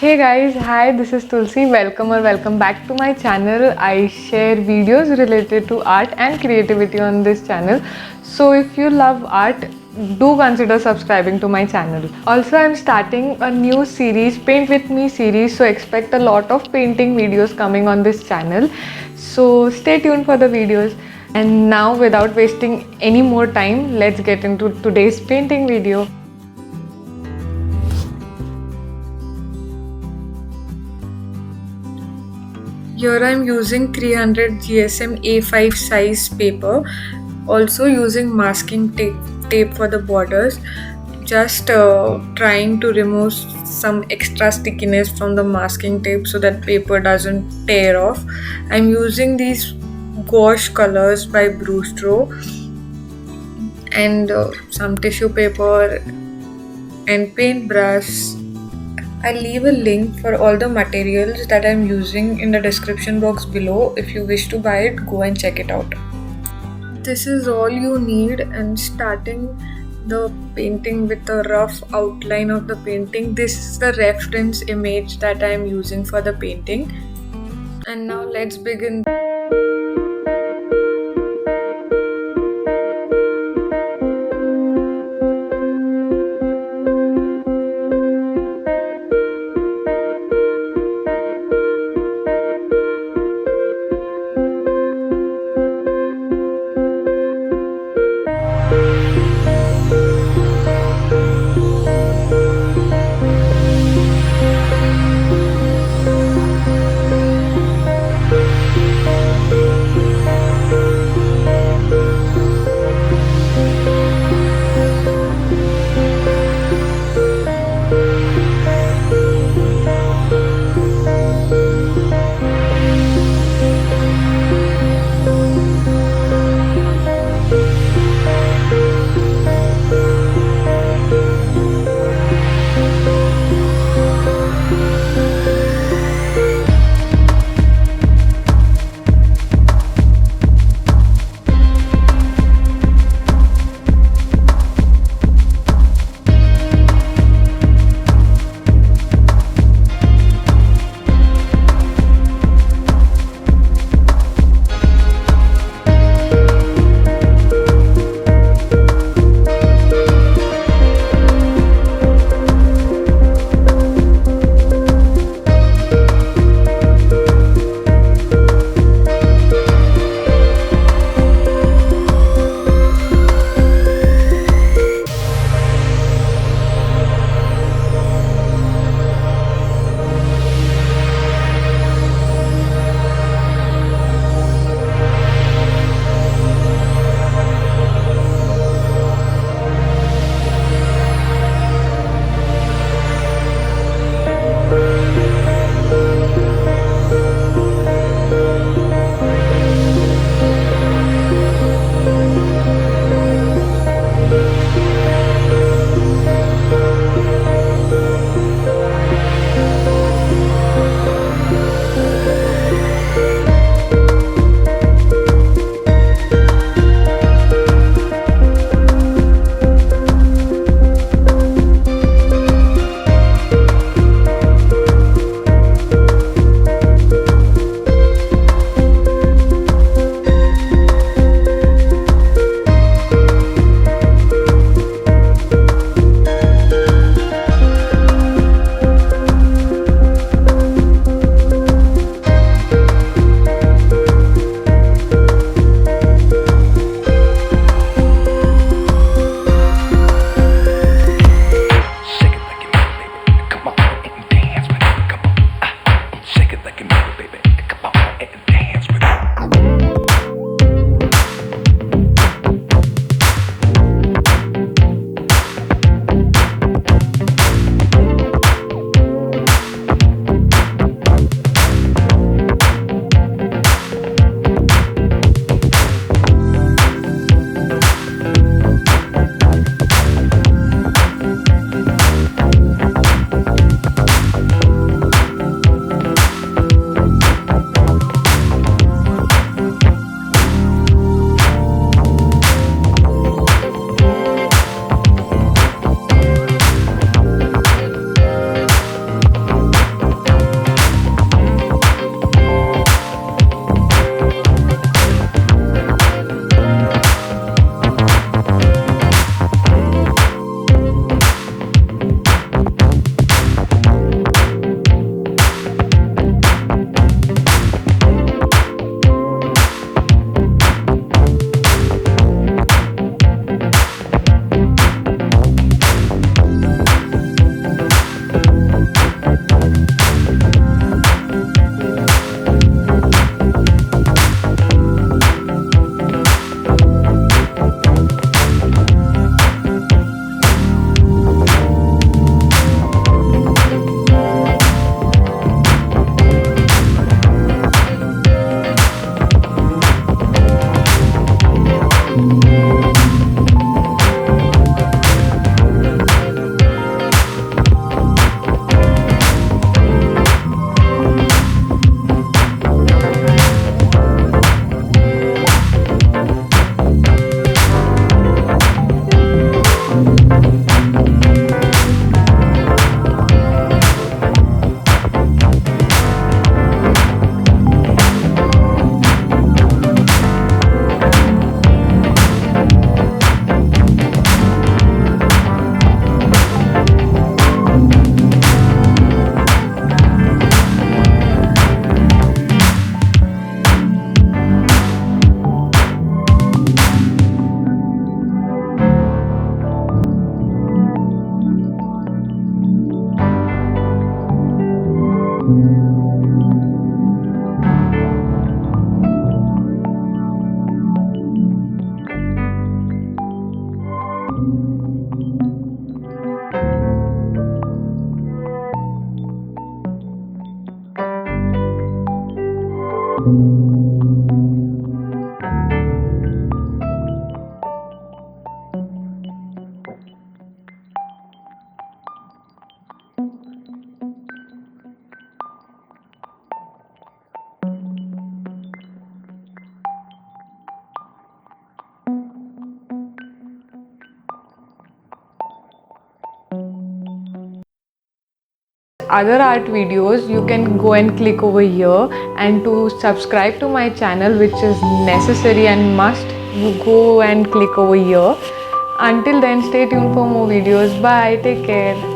Hey guys, hi, this is Tulsi. Welcome back to my channel. I share videos related to art and creativity on this channel. So if you love art, do consider subscribing to my channel. Also, I'm starting a new series, Paint With Me series. So expect a lot of painting videos coming on this channel. So stay tuned for the videos. And now without wasting any more time, let's get into today's painting video. Here I'm using 300 GSM A5 size paper, also using masking tape for the borders, just trying to remove some extra stickiness from the masking tape so that paper doesn't tear off. I'm using these gouache colors by Brustro and some tissue paper and paintbrush. I'll leave a link for all the materials that I'm using in the description box below. If you wish to buy it, go and check it out. This is all you need, and starting the painting with a rough outline of the painting. This is the reference image that I'm using for the painting. And now let's begin. Other art videos, you can go and click over here, and to subscribe to my channel, which is necessary and must, you go and click over here. Until then, stay tuned for more videos. Bye, take care.